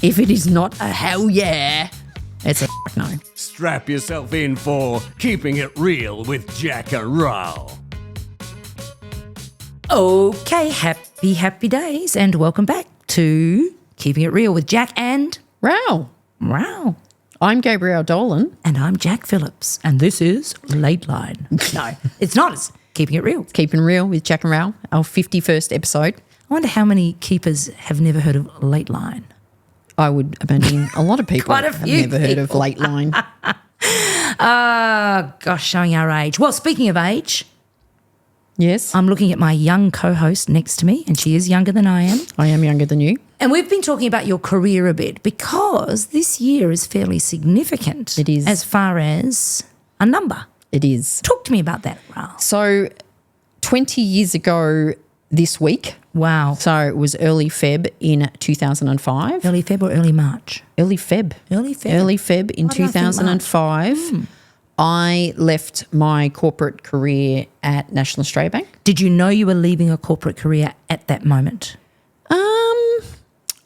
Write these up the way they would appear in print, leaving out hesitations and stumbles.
If it is not a hell yeah, it's a no. Strap yourself in for Keeping It Real with Jack and Roll. Okay, happy days, and welcome back to Keeping It Real with Jack and Row. Row. I'm Gabrielle Dolan. And I'm Jack Phillips, and this is Late Line. No, it's not. It's Keeping It Real. Keeping Real with Jack and Row, our 51st episode. I wonder how many keepers have never heard of Late Line. I would imagine a lot of people Quite a have few never heard of people. Late Line. Gosh, showing our age. Well, speaking of age, Yes, I'm looking at my young co-host next to me, and she is younger than I am. I am younger than you. And we've been talking about your career a bit because this year is fairly significant. It is. As far as a number. It is. Talk to me about that, Ralph. So 20 years ago this week, Wow. so it was early Feb in 2005. Early Feb or early March? Early Feb. Early Feb. Early Feb in Why did I think 2005. I left my corporate career at National Australia Bank. Did you know you were leaving a corporate career at that moment?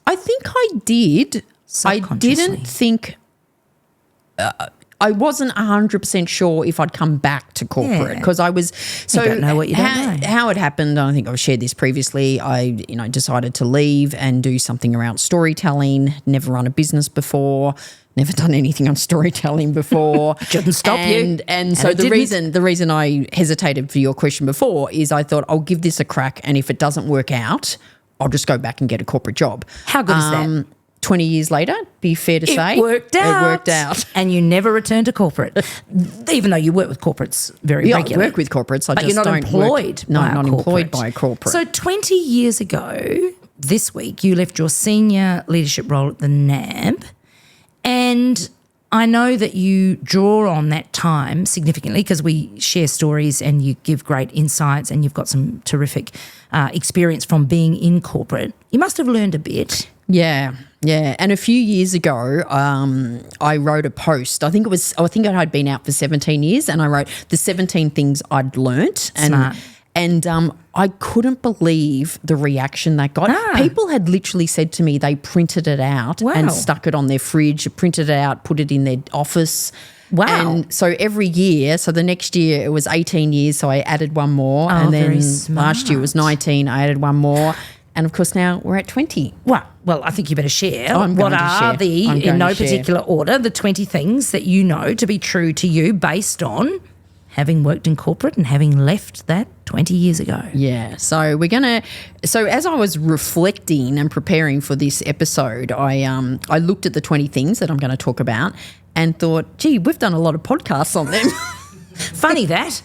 I think I did. I Subconsciously. didn't think I wasn't 100% sure if I'd come back to corporate Yeah. because I was so don't know what you don't know. How it happened, I think I've shared this previously. I decided to leave and do something around storytelling. Never run a business before. Never done anything on storytelling before. Shouldn't stop you. And so it the didn't. reason I hesitated for your question before is I thought I'll give this a crack, and if it doesn't work out, I'll just go back and get a corporate job. How good is that? 20 years later, be fair to say. It worked out. It worked out. And you never returned to corporate, even though you work with corporates very Yeah, I regularly. work with corporates. I But just you're not don't employed work, no, by a not employed corporate. by a corporate. So 20 years ago, this week, you left your senior leadership role at the NAB, and I know that you draw on that time significantly because we share stories and you give great insights and you've got some terrific experience from being in corporate. You must have learned a bit. Yeah. And a few years ago, I wrote a post. I think it had been out for 17 years, and I wrote the 17 things I'd learnt. Smart. And I couldn't believe the reaction that got. People had literally said to me they printed it out Wow. and stuck it on their fridge, printed it out, put it in their office. Wow. And so every year, so the next year it was 18 years, so I added one more. Oh, and then very last year it was 19, I added one more. And of course now we're at 20. Well, I think you better share. I'm What going to are share. the, I'm in going no to share. particular order, the 20 things that you know to be true to you based on having worked in corporate and having left that 20 years ago? Yeah, so as I was reflecting and preparing for this episode, I looked at the 20 things that I'm going to talk about and thought, gee, we've done a lot of podcasts on them. Funny that.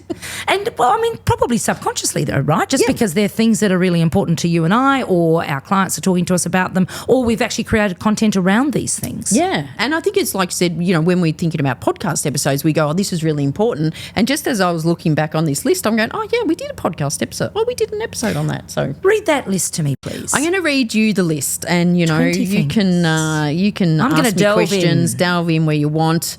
And, well, I mean, probably subconsciously though, right? Just because they're things that are really important to you and I, or our clients are talking to us about them, or we've actually created content around these things. Yeah, and I think it's like I said, when we're thinking about podcast episodes, we go, oh, this is really important. And just as I was looking back on this list, I'm going, oh, yeah, we did a podcast episode. Oh, we did an episode on that. So Read that list to me, please. I'm going to read you the list, and 20 you can I'm gonna ask me delve questions, in. delve in where you want.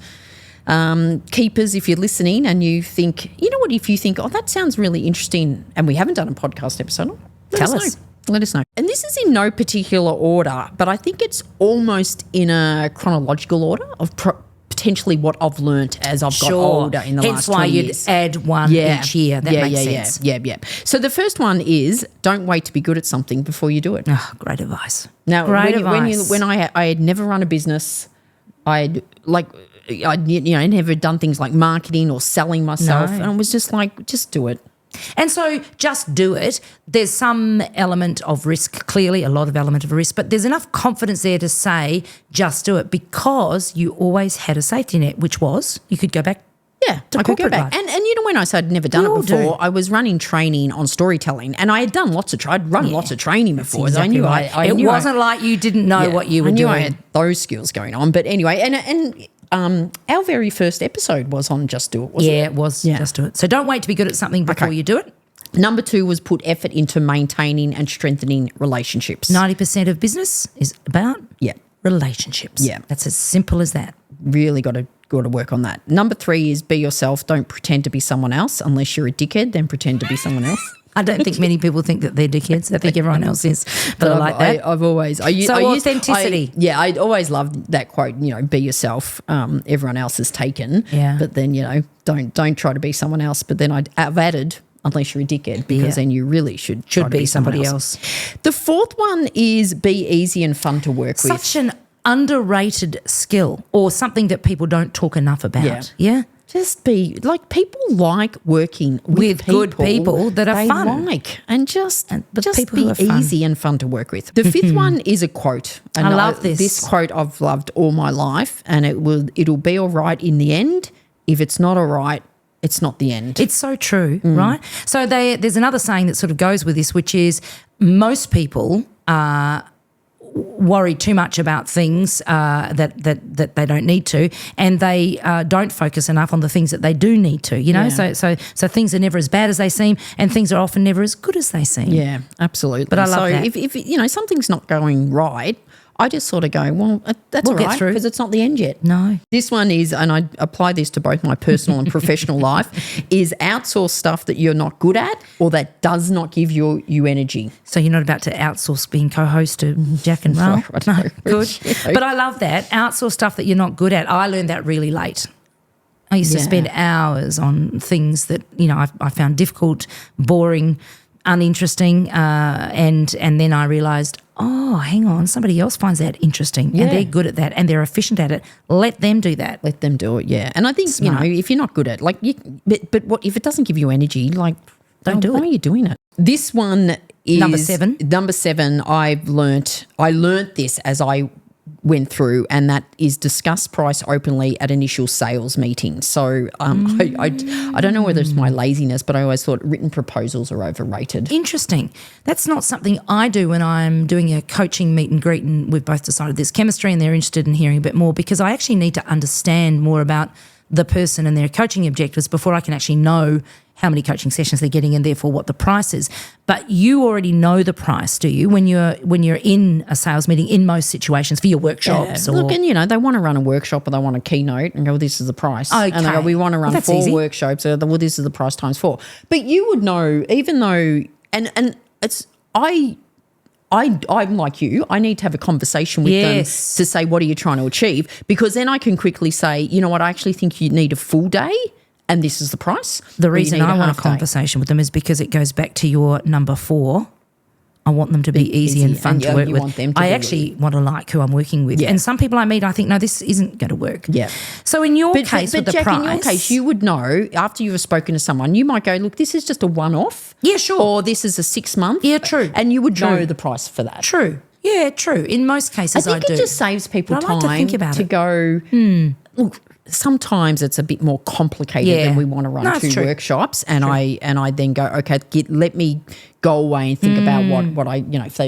Keepers, if you're listening and you think, if you think, oh, that sounds really interesting, and we haven't done a podcast episode, Tell us. Let us know. And this is in no particular order, but I think it's almost in a chronological order of potentially what I've learnt as I've got older in the Hence last why 20 you'd years. add one each year. That makes sense. Yeah. So the first one is don't wait to be good at something before you do it. Oh, great advice. Now, Great advice. when I had never run a business, I'd never done things like marketing or selling myself, No. and I was just like, just do it. And so just do it. There's some element of risk, clearly a lot of element of risk, but there's enough confidence there to say just do it because you always had a safety net, which was you could go back. Yeah, To I could go corporate back. life. And when I said I'd never done We it all before, do. I was running training on storytelling, and I had done I'd run lots of training before. So I Exactly knew right. I It knew wasn't like you didn't know what you were I knew doing. I had those skills going on. But anyway, and our very first episode was on Just Do It, wasn't Yeah, it? it was. Just do it. So don't wait to be good at something before Okay. you do it. Number 2 was put effort into maintaining and strengthening relationships. 90% of business is about Yeah. relationships. Yeah. That's as simple as that. Really got to work on that. Number 3 is be yourself. Don't pretend to be someone else. Unless you're a dickhead, then pretend to be someone else. I don't think many people think that they're dickheads. I think everyone else is, but I like that. I've always authenticity. I always loved that quote. Be yourself. Everyone else is taken. Yeah. But then don't try to be someone else. But then I've added, unless you're a dickhead, because then you really should try to be somebody else. The fourth one is be easy and fun to work with. Such an underrated skill, or something that people don't talk enough about. Yeah. Just be like, people like working with good people that are fun. And just be easy and fun to work with. The fifth one is a quote. And I love this. This quote I've loved all my life, and it'll be all right in the end. If it's not all right, it's not the end. It's so true, right? So there's another saying that sort of goes with this, which is most people worry too much about things that they don't need to, and they don't focus enough on the things that they do need to. So things are never as bad as they seem, and things are often never as good as they seem. Yeah, absolutely. But I love that. If something's not going right, I just sort of go, well, that's all right, because it's not the end yet. No. This one is, and I apply this to both my personal and professional life, is outsource stuff that you're not good at or that does not give you energy. So you're not about to outsource being co-host to Jack and Ral? No, good. But I love that. Outsource stuff that you're not good at. I learned that really late. I used to spend hours on things that, I found difficult, boring, uninteresting, and then I realised, oh, hang on, somebody else finds that interesting and they're good at that and they're efficient at it. Let them do that. Let them do it, yeah. And I think, if you're not good at it, but what if it doesn't give you energy, don't do it. Why are you doing it? This one is Number 7. Number 7, I learnt this as I went through, and that is discuss price openly at initial sales meetings. So I don't know whether it's my laziness, but I always thought written proposals are overrated. Interesting. That's not something I do when I'm doing a coaching meet and greet, and we've both decided there's chemistry and they're interested in hearing a bit more, because I actually need to understand more about the person and their coaching objectives before I can actually know how many coaching sessions they're getting and therefore what the price is. But you already know the price, do you, when you're in a sales meeting in most situations for your workshops? Yeah. Look, and they want to run a workshop or they want a keynote and go, well, this is the price. Okay. And they go, we want to run 4 workshops. So, well, this is the price times 4. But you would know, even though, and it's, I'm like you, I need to have a conversation with them to say, what are you trying to achieve? Because then I can quickly say, you know what, I actually think you need a full day and this is the price. The reason I want a conversation with them is because it goes back to your number 4. I want them to be easy and fun to work with. I actually want to like who I'm working with. Yeah. And some people I meet, I think, no, this isn't going to work. Yeah. So in your case with the Jack, price. in your case, you would know after you've spoken to someone, you might go, look, this is just a one-off. Yeah, sure. Or this is a 6-month. Yeah, true. And you would know the price for that. True. Yeah, true. In most cases I do. I think it just saves people but I time like to think about to go, look, sometimes it's a bit more complicated than we want to run 2 workshops, and I then go, okay, let me go away and think about what I,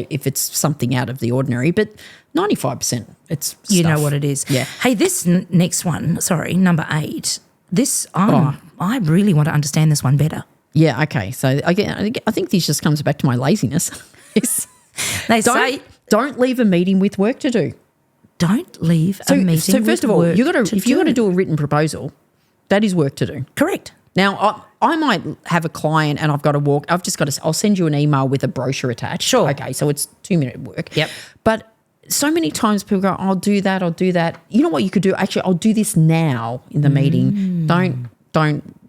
if it's something out of the ordinary, but 95% it's stuff. You know what it is. Yeah. Hey, this next one, number 8, this, I really want to understand this one better. Yeah, okay. So I think this just comes back to my laziness. Don't leave a meeting with work to do. Don't leave a meeting. So first of all, if you're going to do a written proposal, that is work to do. Correct. Now I might have a client and I've got to walk. I'll send you an email with a brochure attached. Sure. Okay, so it's 2-minute work. Yep. But so many times people go, I'll do that. You know what you could do? Actually, I'll do this now in the meeting. Don't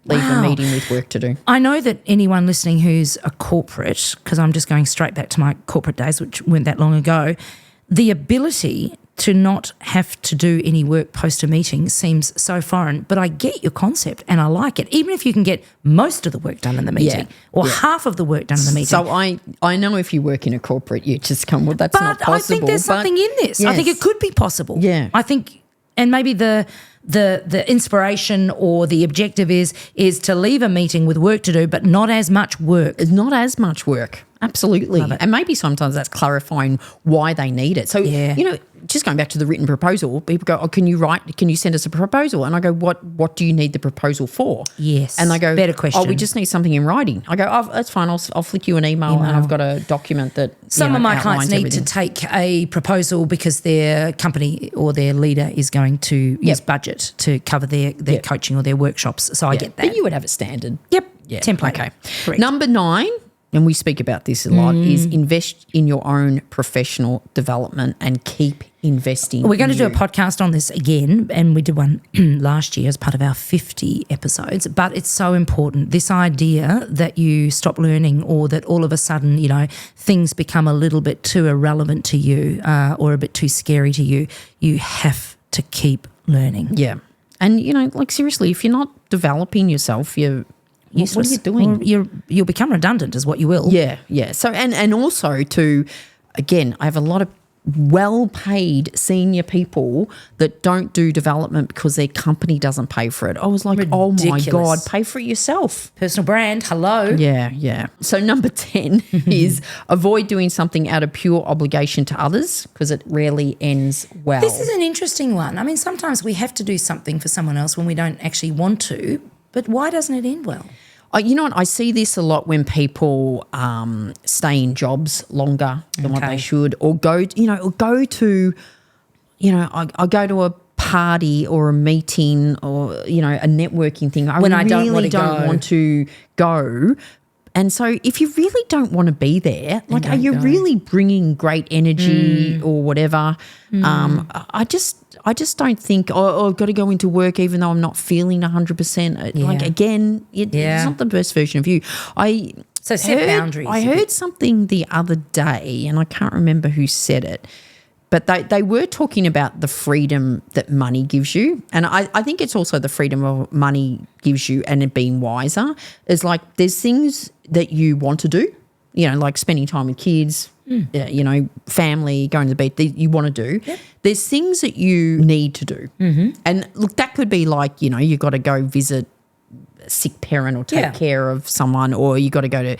leave a meeting with work to do. I know that anyone listening who's a corporate, because I'm just going straight back to my corporate days, which weren't that long ago, the ability to not have to do any work post a meeting seems so foreign, but I get your concept and I like it. Even if you can get most of the work done in the meeting or half of the work done in the meeting. So I know if you work in a corporate, you just come, well, that's not possible. But I think there's something in this. Yes. I think it could be possible. Yeah. I think, and maybe the inspiration or the objective is to leave a meeting with work to do, but not as much work. Not as much work. Absolutely. And maybe sometimes that's clarifying why they need it. So, just going back to the written proposal, people go, can you send us a proposal? And I go, what do you need the proposal for? Yes. And they go, better question. we just need something in writing. I go, that's fine. I'll flick you an email and I've got a document that Some of my clients need to take a proposal because their company or their leader is going to use budget to cover their coaching or their workshops. So I get that. But you would have a standard. Yep. Yeah. Template. Okay. Correct. Number 9. and we speak about this a lot, is invest in your own professional development and keep investing. We're going to in do a you. podcast on this again, and we did one last year as part of our 50 episodes, but it's so important. This idea that you stop learning, or that all of a sudden, things become a little bit too irrelevant to you or a bit too scary to you, you have to keep learning. Yeah. And, seriously, if you're not developing yourself, what are you doing? Or you'll become redundant is what you will. Yeah, yeah. So and also again, I have a lot of well-paid senior people that don't do development because their company doesn't pay for it. I was like, oh my God, pay for it yourself. Personal brand, hello. Yeah, yeah. So number 10 is avoid doing something out of pure obligation to others because it rarely ends well. This is an interesting one. I mean, sometimes we have to do something for someone else when we don't actually want to, but why doesn't it end well? You know what? I see this a lot when people stay in jobs longer than what they should, or go to, I go to a party or a meeting or, a networking thing. I don't want to go. And so if you really don't want to be there, are you really bringing great energy or whatever? I just don't think, I've got to go into work even though I'm not feeling 100%. It's not the best version of you. Set boundaries. I heard something the other day, and I can't remember who said it, but they were talking about the freedom that money gives you. And I think it's also the freedom of money gives you and it being wiser. It's like there's things that you want to do, like spending time with kids, family, going to the beach, you want to do. Yep. There's things that you need to do. Mm-hmm. And look, that could be like, you've got to go visit a sick parent or take care of someone, or you got to go to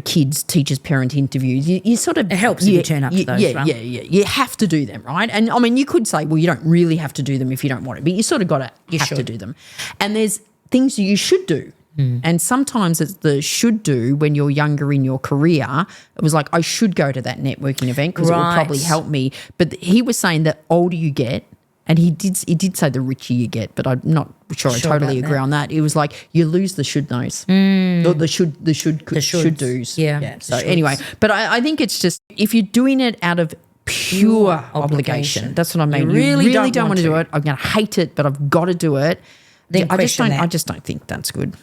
kids, teachers, parent interviews. You sort of... It helps if you turn up to those, right? Yeah. You have to do them, right? And, I mean, you could say, well, you don't really have to do them if you don't want to, but you sort of got to have to do them. And there's things you should do. And sometimes it's the should do when you're younger in your career. It was like, I should go to that networking event because it will probably help me. But he was saying the older you get, and he did say the richer you get, but I'm not sure I totally agree on that. It was like you lose the should knows or the should do's. Yeah. So anyway, but I think it's just if you're doing it out of pure obligation, that's what I mean. You really don't want to do it. I'm going to hate it, but I've got to do it. Then I just don't think that's good.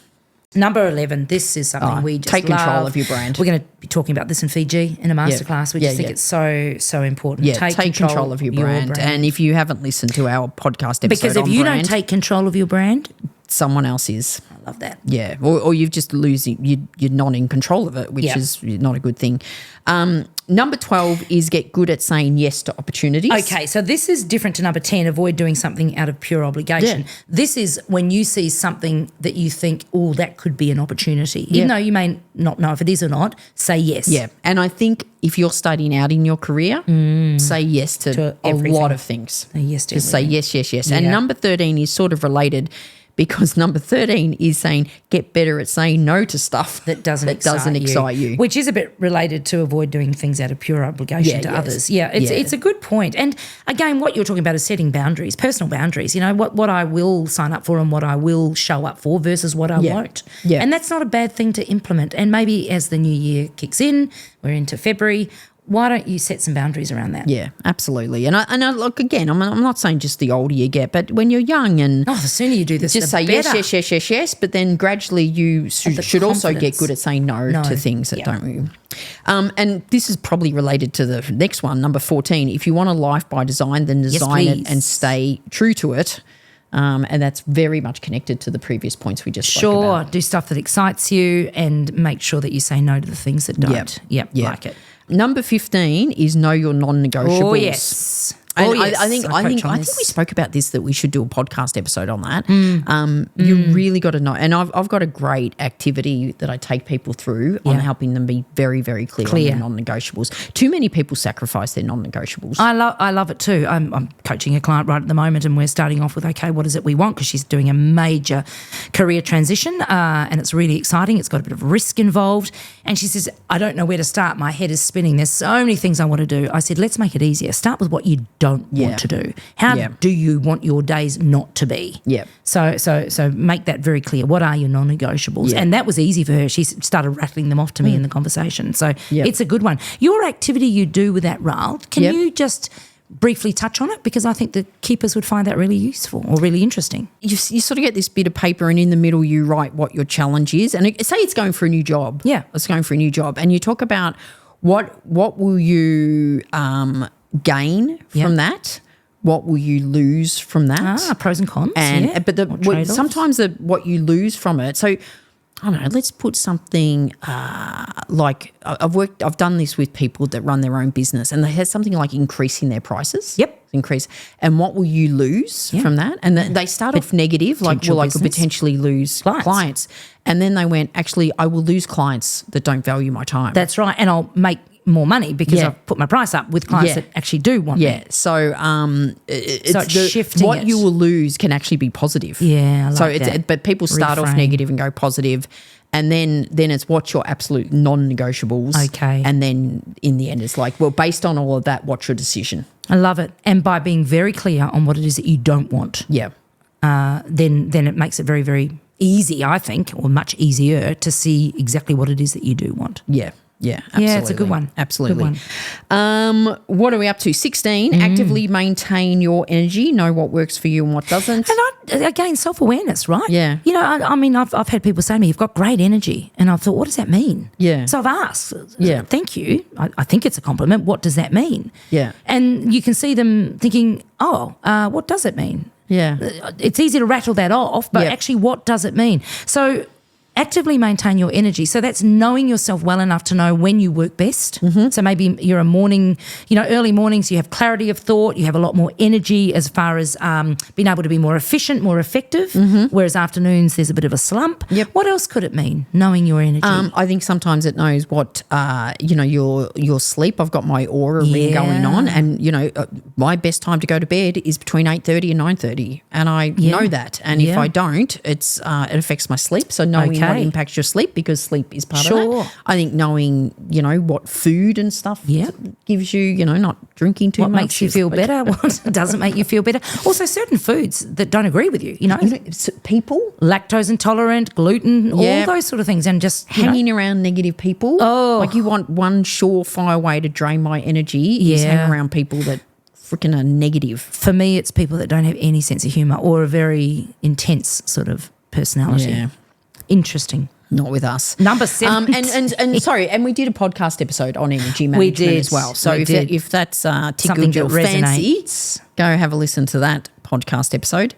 Number 11, this is something we just take control love. of your brand. We're going to be talking about this in Fiji in a masterclass. We just think it's so important. Yeah, take control of your brand. And if you haven't listened to our podcast episode because if you don't take control of your brand, someone else is. I love that. Yeah, or you've just you're not in control of it, which is not a good thing. Number 12 is get good at saying yes to opportunities. Okay, so this is different to number 10, avoid doing something out of pure obligation. Yeah. This is when you see something that you think, oh, that could be an opportunity. Even though you may not know if it is or not, say yes. Yeah, and I think if you're starting out in your career, say yes to a lot of things. Say yes to just everything. Say yes. Yeah. And number 13 is sort of related because number 13 is saying get better at saying no to stuff that doesn't excite you. Which is a bit related to avoid doing things out of pure obligation to others. Yeah, it's a good point. And again, what you're talking about is setting boundaries, personal boundaries, what I will sign up for and what I will show up for versus what I won't. Yeah. And that's not a bad thing to implement. And maybe as the new year kicks in, we're into February, why don't you set some boundaries around that? Yeah, absolutely. And I look, again, I'm not saying just the older you get, but when you're young and... the sooner you do this, just say better. yes, but then gradually you should also get good at saying no to things that don't move. And this is probably related to the next one, number 14. If you want a life by design, then design it and stay true to it. And that's very much connected to the previous points we just spoke about. Sure, do stuff that excites you and make sure that you say no to the things that don't. Yep. Like it. Number 15 is know your non-negotiables. Oh, yes. I think we spoke about this, that we should do a podcast episode on that. You really got to know. And I've got a great activity that I take people through on helping them be very, very clear on their non-negotiables. Too many people sacrifice their non-negotiables. I love it too. I'm coaching a client right at the moment and we're starting off with, okay, what is it we want? Because she's doing a major career transition and it's really exciting. It's got a bit of risk involved. And she says, I don't know where to start. My head is spinning. There's so many things I want to do. I said, let's make it easier. Start with what you don't want to do? How do you want your days not to be? Yeah. So make that very clear. What are your non-negotiables? Yeah. And that was easy for her. She started rattling them off to me in the conversation. So it's a good one. Your activity you do with that RAL, can you just briefly touch on it? Because I think the keepers would find that really useful or really interesting. You sort of get this bit of paper, and in the middle you write what your challenge is. And say it's going for a new job. Yeah. It's going for a new job. And you talk about what will you gain from that? What will you lose from that? Pros and cons. But sometimes what you lose from it. So I don't know, let's put something like I've done this with people that run their own business, and they have something like increasing their prices. Yep. Increase. And what will you lose from that? And they start off negative, like, well, I could potentially lose clients. And then they went, actually, I will lose clients that don't value my time. That's right. And I'll make more money because I've put my price up with clients that actually do want me. So it's shifting what you will lose can actually be positive. Yeah, I like that. But people start off negative and go positive, and then it's what's your absolute non-negotiables. Okay. And then in the end it's like, well, based on all of that, what's your decision? I love it. And by being very clear on what it is that you don't want, then it makes it very, very easy, I think, or much easier to see exactly what it is that you do want. Yeah. Yeah, absolutely. Yeah, it's a good one. Absolutely. Good one. What are we up to? 16, actively maintain your energy, know what works for you and what doesn't. And again, self-awareness, right? Yeah. You know, I mean, I've had people say to me, you've got great energy. And I thought, what does that mean? Yeah. So I've asked, Yeah. thank you. I think it's a compliment. What does that mean? Yeah. And you can see them thinking, what does it mean? Yeah. It's easy to rattle that off, but actually what does it mean? So actively maintain your energy. So that's knowing yourself well enough to know when you work best. Mm-hmm. So maybe you're a morning, early mornings, you have clarity of thought, you have a lot more energy as far as being able to be more efficient, more effective, whereas afternoons there's a bit of a slump. Yep. What else could it mean, knowing your energy? I think sometimes it knows what, your sleep. I've got my aura ring going on, and, my best time to go to bed is between 8:30 and 9:30, and I know that. And if I don't, it affects my sleep. So knowing what impacts your sleep, because sleep is part of that. I think knowing, what food and stuff gives you, not drinking too much. What makes you feel better, what doesn't make you feel better. Also, certain foods that don't agree with you, people. Lactose intolerant, gluten, all those sort of things. And just hanging around negative people. Oh. Like you want one surefire way to drain my energy is hang around people that freaking are negative. For me, it's people that don't have any sense of humour or a very intense sort of personality. Yeah. Interesting. Not with us. Number 7. And sorry, and we did a podcast episode on energy management as well. So if that's tickled your fancy, go have a listen to that podcast episode.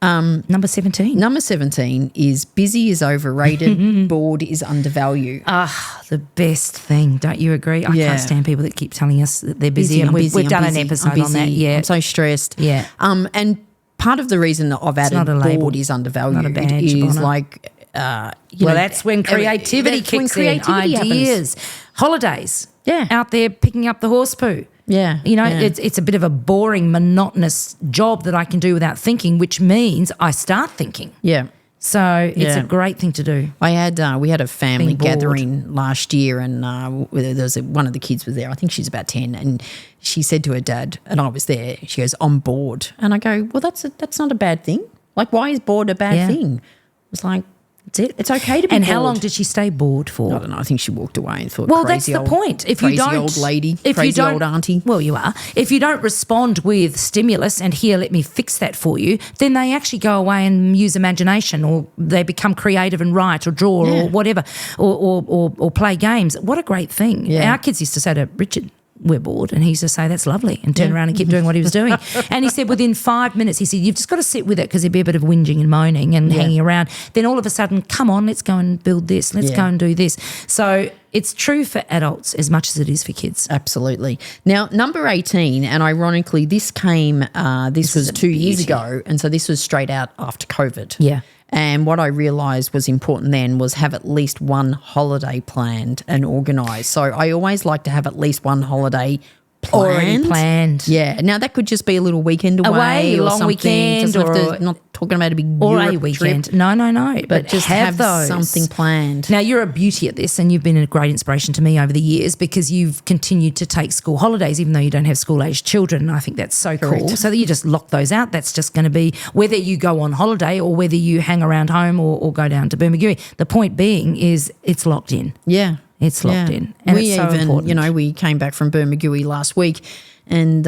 Number 17. Number 17 is busy is overrated, bored is undervalued. The best thing. Don't you agree? I can't stand people that keep telling us that they're busy. And we've done an episode on that. Yeah. I'm so stressed. Yeah. And part of the reason that I've added bored is undervalued is like, that's when creativity kicks in. Ideas. Holidays. Yeah. Out there picking up the horse poo. Yeah. It's a bit of a boring, monotonous job that I can do without thinking, which means I start thinking. Yeah. So it's a great thing to do. We had a family gathering last year, and there was one of the kids was there. I think she's about 10, and she said to her dad, and I was there, she goes, "I'm bored." And I go, "Well, that's not a bad thing. Like, why is bored a bad thing?" It was like, that's it. It's okay to be bored. And how long did she stay bored for? I don't know. I think she walked away and thought, well, that's the point. If you don't, crazy old lady, crazy old auntie. Well, you are. If you don't respond with stimulus and here, let me fix that for you, then they actually go away and use imagination, or they become creative and write or draw or whatever, or play games. What a great thing. Yeah. Our kids used to say to Richard, "We're bored," and he used to say, "That's lovely," and turn around and keep doing what he was doing. And he said within 5 minutes, he said, "You've just got to sit with it," because there'd be a bit of whinging and moaning and hanging around. Then all of a sudden, "Come on, let's go and build this. Let's go and do this." So it's true for adults as much as it is for kids. Absolutely. Now, number 18, and ironically, this was 2 years ago, and so this was straight out after COVID. Yeah. And what I realised was important then was have at least one holiday planned and organised. So I always like to have at least one holiday planned. Already planned. Yeah. Now that could just be a little weekend away or long something. weekend, Doesn't have or to, not talking about a big or Europe a weekend. trip, No. but just have those. something planned. Now, you're a beauty at this, and you've been a great inspiration to me over the years because you've continued to take school holidays, even though you don't have school-aged children. And I think that's so cool. So that you just lock those out. That's just going to be whether you go on holiday or whether you hang around home or go down to Bermagui. The point being is it's locked in. Yeah. It's locked in. And we it's so even, important. we came back from Bermagui last week and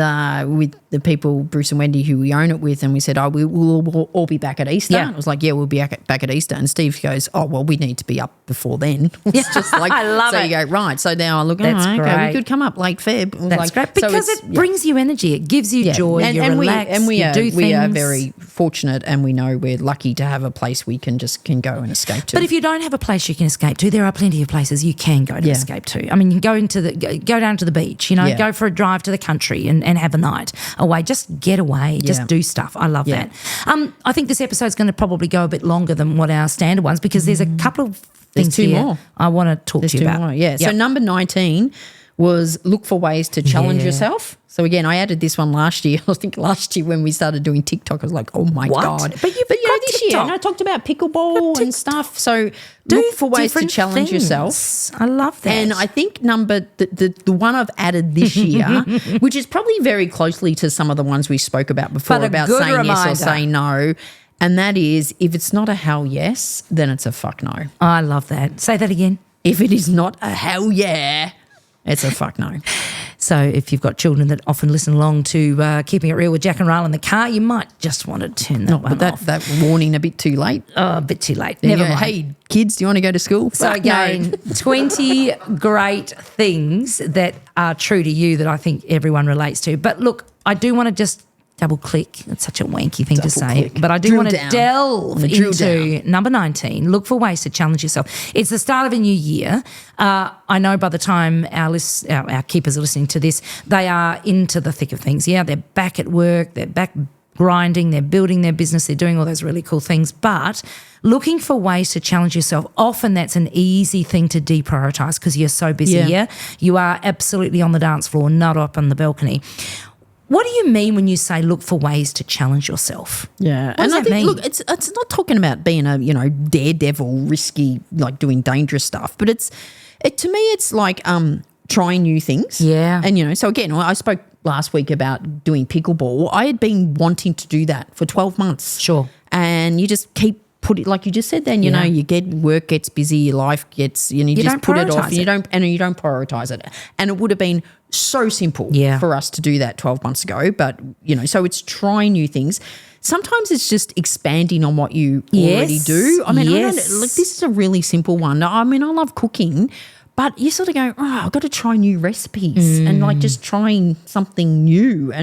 with the people, Bruce and Wendy, who we own it with, and we said, we'll all be back at Easter. Yeah. And it was like, yeah, we'll be back at Easter. And Steve goes, oh, well, we need to be up before then. It's just like, I love so it. you go, right. So now I look, That's okay, great. we could come up late Feb. It was That's like, great so because it's- it brings you energy. It gives you joy. You're relaxed. We you are, do things. we are very fortunate, and we know we're lucky to have a place we can go and escape to. But if you don't have a place you can escape to, there are plenty of places you can go to escape to. I mean, you can go down to the beach, Yeah. go for a drive to the country and have a night away. Just get away. Just do stuff. I love that. I think this episode's going to probably go a bit longer than what our standard ones because there's a couple of things two here more. I want to talk There's to you two about. more, yeah. So number 19 was look for ways to challenge yourself. So again, I added this one last year. I think last year when we started doing TikTok, I was like, oh my What? God. But you've got this year, TikTok. and I talked about pickleball and stuff. So Do look for ways to different challenge things. yourself. I love that. And I think the one I've added this year, which is probably very closely to some of the ones we spoke about before But a about good saying yes reminder. or saying no. And that is, if it's not a hell yes, then it's a fuck no. I love that. Say that again. If it is not a hell yeah, it's a fuck no. So if you've got children that often listen along to Keeping It Real with Jack and Ryle in the car, you might just want to turn that one But off. that warning a bit too late. Oh, a bit too late. You Never go, mind. hey, kids, do you want to go to school? So Fuck no. again, 20 great things that are true to you that I think everyone relates to. But look, I do want to just double click. It's such a wanky thing to say. Double-click. But I do Drill want to down. delve Drill into number 19. Look for ways to challenge yourself. It's the start of a new year. I know by the time our keepers are listening to this, they are into the thick of things. Yeah, they're back at work. They're back grinding. They're building their business. They're doing all those really cool things. But looking for ways to challenge yourself, often that's an easy thing to deprioritise because you're so busy. Yeah. You are absolutely on the dance floor, not up on the balcony. What do you mean when you say look for ways to challenge yourself? Yeah, What does and that I think mean? look, it's not talking about being a daredevil, risky, like doing dangerous stuff, but to me it's like trying new things. Yeah. And so again, I spoke last week about doing pickleball. I had been wanting to do that for 12 months. Sure. And you just keep put it, like you just said then, you know, you work gets busy, your life gets, you just don't put it off prioritise and you don't prioritize it. And it would have been so simple for us to do that 12 months ago, but so it's trying new things. Sometimes it's just expanding on what you already do. I mean, this is a really simple one. I mean, I love cooking, but you sort of go, I've got to try new recipes and like just trying something new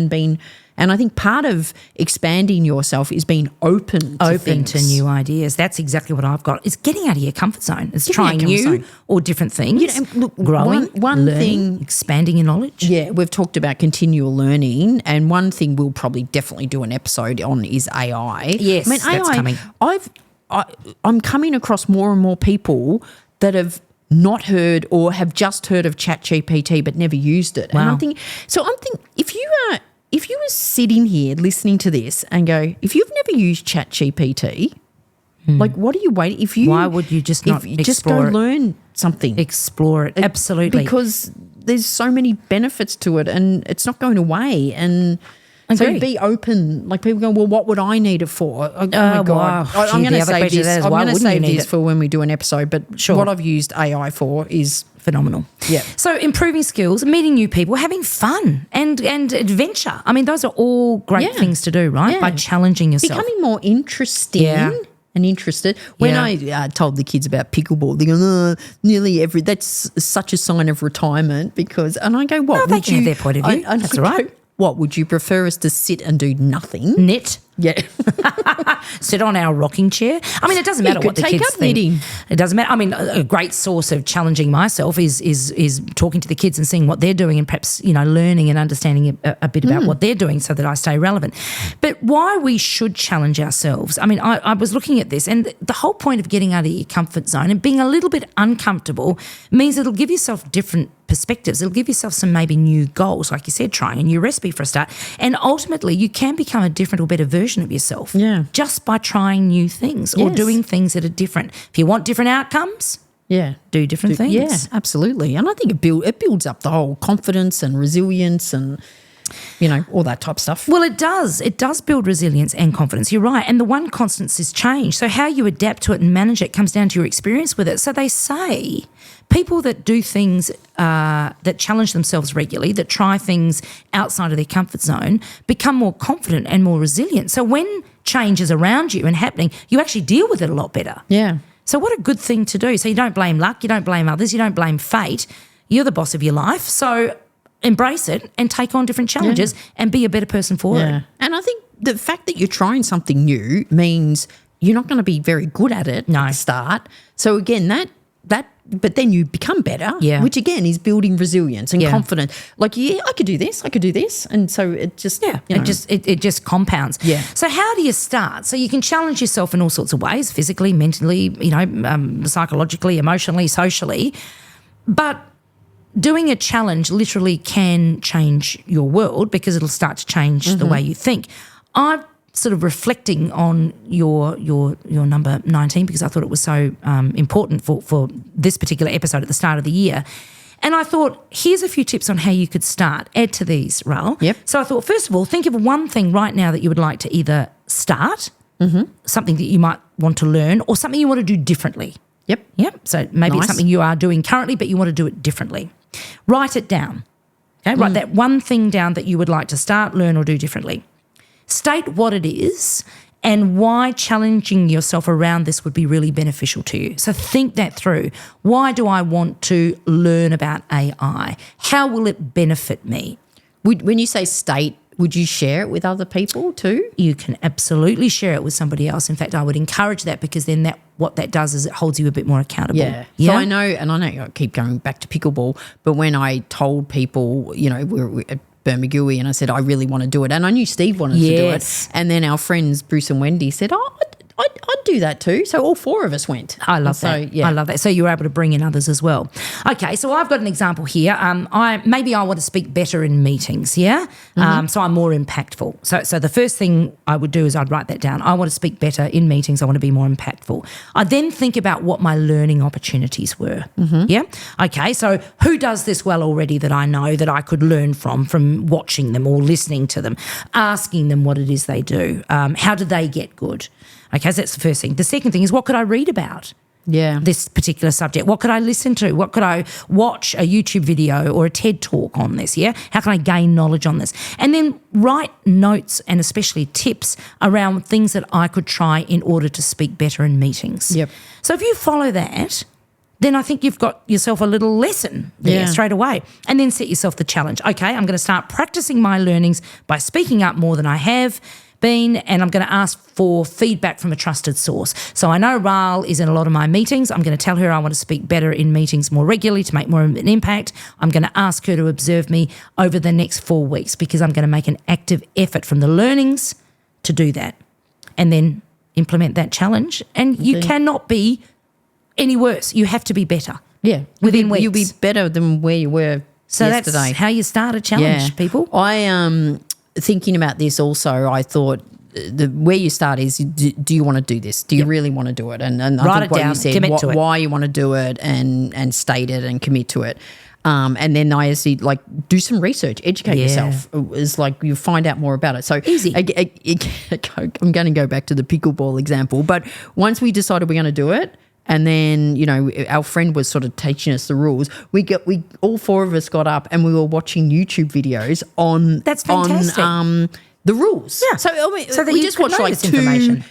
and I think part of expanding yourself is being open to things. new ideas. That's exactly what I've got. It's getting out of your comfort zone. It's trying new or different things. and look, growing, one learning, thing, expanding your knowledge. Yeah, we've talked about continual learning, and one thing we'll probably definitely do an episode on is AI. Yes, I mean, that's AI, coming. I'm coming across more and more people that have not heard or have just heard of ChatGPT but never used it. Wow. And I'm thinking, if you were sitting here listening to this and go, if you've never used ChatGPT, like what are you waiting? Why would you just not just go explore it? learn something? Explore it. Absolutely. Because there's so many benefits to it and it's not going away. And Agree. so be open. Like people go, well, what would I need it for? Oh my God. wow. I'm Gee, going the to other save question this. there is, I'm why going to wouldn't you save need this it? for when we do an episode. But what I've used AI for is phenomenal. Yeah. So improving skills, meeting new people, having fun and adventure. I mean, those are all great things to do, right? Yeah. By challenging yourself. becoming more interesting. Yeah. And interested. When I told the kids about pickleball, they go, that's such a sign of retirement because, and I go, what they would can you? have their point of view. I That's go, all right. What would you prefer us to sit and do nothing? Knit. Yeah. Sit on our rocking chair. I mean, it doesn't matter You what the could take kids up think. knitting. It doesn't matter. I mean, a great source of challenging myself is talking to the kids and seeing what they're doing and perhaps, learning and understanding a bit about what they're doing so that I stay relevant. But why we should challenge ourselves. I mean, I was looking at this, and the whole point of getting out of your comfort zone and being a little bit uncomfortable means it'll give yourself different perspectives. It'll give yourself some maybe new goals, like you said, trying a new recipe for a start. And ultimately, you can become a different or better version of yourself just by trying new things or doing things that are different. If you want different outcomes, do different things. Yeah, absolutely. And I think it builds up the whole confidence and resilience and, all that type of stuff. Well, it does. It does build resilience and confidence. You're right. And the one constant is change. So how you adapt to it and manage it comes down to your experience with it. So they say people that do things that challenge themselves regularly, that try things outside of their comfort zone, become more confident and more resilient. So when change is around you and happening, you actually deal with it a lot better. Yeah. So what a good thing to do. So you don't blame luck, you don't blame others, you don't blame fate. You're the boss of your life. So embrace it and take on different challenges and be a better person for it. And I think the fact that you're trying something new means you're not going to be very good at it at the start. So again, but then you become better, which again is building resilience and confidence. Like, I could do this. And so it just, it just compounds. Yeah. So how do you start? So you can challenge yourself in all sorts of ways, physically, mentally, psychologically, emotionally, socially. But doing a challenge literally can change your world because it'll start to change the way you think. I'm sort of reflecting on your number 19 because I thought it was so important for this particular episode at the start of the year. And I thought, here's a few tips on how you could start. Add to these, Raoul. Yep. So I thought, first of all, think of one thing right now that you would like to either start, something that you might want to learn, or something you want to do differently. Yep. So maybe it's something you are doing currently, but you want to do it differently. Write it down. Okay, write that one thing down that you would like to start, learn, or do differently. State what it is and why challenging yourself around this would be really beneficial to you. So think that through. Why do I want to learn about AI? How will it benefit me? When you say state, would you share it with other people too? You can absolutely share it with somebody else. In fact, I would encourage that because then what that does is it holds you a bit more accountable. Yeah. So I know I keep going back to pickleball, but when I told people, we're at Bermagui and I said, I really want to do it. And I knew Steve wanted to do it. And then our friends, Bruce and Wendy, said, I'd do that too. So all four of us went. I love that. I love that. So you were able to bring in others as well. Okay, so I've got an example here. I want to speak better in meetings, so I'm more impactful. So the first thing I would do is I'd write that down. I want to speak better in meetings. I want to be more impactful. I then think about what my learning opportunities were. Yeah? Okay, so who does this well already that I know that I could learn from watching them or listening to them, asking them what it is they do? How do they get good? Okay, so that's the first thing. The second thing is, what could I read about? This particular subject. What could I listen to? What could I watch a YouTube video or a TED talk on this? Yeah, how can I gain knowledge on this? And then write notes and especially tips around things that I could try in order to speak better in meetings. Yep. So if you follow that, then I think you've got yourself a little lesson there straight away. And then set yourself the challenge. Okay, I'm going to start practicing my learnings by speaking up more than I have been, and I'm going to ask for feedback from a trusted source. So I know Raoul is in a lot of my meetings. I'm going to tell her I want to speak better in meetings more regularly to make more of an impact. I'm going to ask her to observe me over the next 4 weeks because I'm going to make an active effort from the learnings to do that and then implement that challenge. And you cannot be any worse. You have to be better. Yeah. Within weeks. You'll be better than where you were yesterday. That's how you start a challenge, people. Thinking about this also, I thought where you start is, do you want to do this? Do you really want to do it? And I think what you said, why you want to do it and state it and commit to it. And then I see, do some research, educate yourself. It's like you find out more about it. So easy. I'm going to go back to the pickleball example, but once we decided we're going to do it, and then, our friend was sort of teaching us the rules. We all four of us got up and we were watching YouTube videos on That's fantastic. on the rules. Yeah. So we just watched two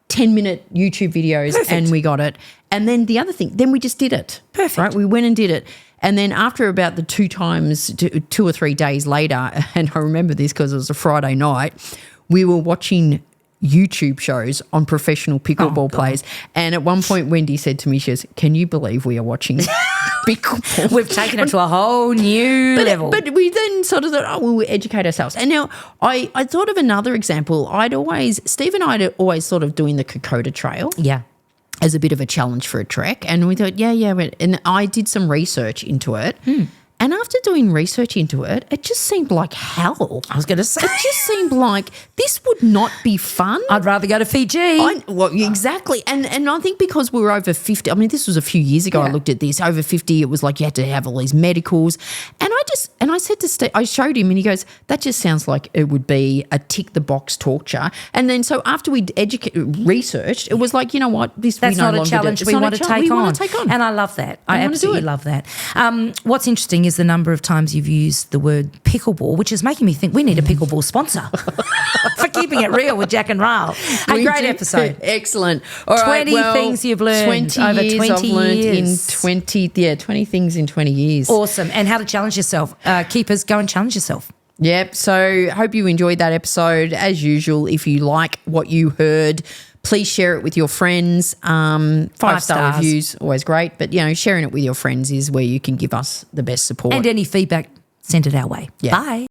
10-minute YouTube videos. Perfect. And we got it. And then the other thing, then we just did it. Perfect. Right? We went and did it. And then after about the 2 or 3 days later, and I remember this because it was a Friday night, we were watching YouTube shows on professional pickleball players. And at one point, Wendy said to me, she goes, can you believe we are watching pickleball? We've taken it to a whole new level. But we then sort of thought, oh, we'll educate ourselves. And now I thought of another example. Steve and I had always sort of doing the Kokoda Trail. Yeah. As a bit of a challenge for a trek. And we thought, and I did some research into it. And after doing research into it, it just seemed like hell. I was going to say. It just seemed like this would not be fun. I'd rather go to Fiji. Exactly. And I think because we were over 50, I mean, this was a few years ago I looked at this. Over 50, it was like you had to have all these medicals. And I said to Steve, I showed him and he goes, that just sounds like it would be a tick-the-box torture. And then so after we researched, it was like, you know what? That's not a challenge we want to take on. And I love that. I absolutely love that. What's interesting is the number of times you've used the word pickleball, which is making me think we need a pickleball sponsor for keeping it real with Jack and Rail. A great episode. Excellent. All right, 20 things you've learned 20 over years 20 I've learned years. in 20 things in 20 years. Awesome. And how to challenge yourself. Keepers, go and challenge yourself. Yep. So hope you enjoyed that episode. As usual, if you like what you heard, please share it with your friends. 5-star reviews, always great. But, sharing it with your friends is where you can give us the best support. And any feedback, send it our way. Yeah. Bye.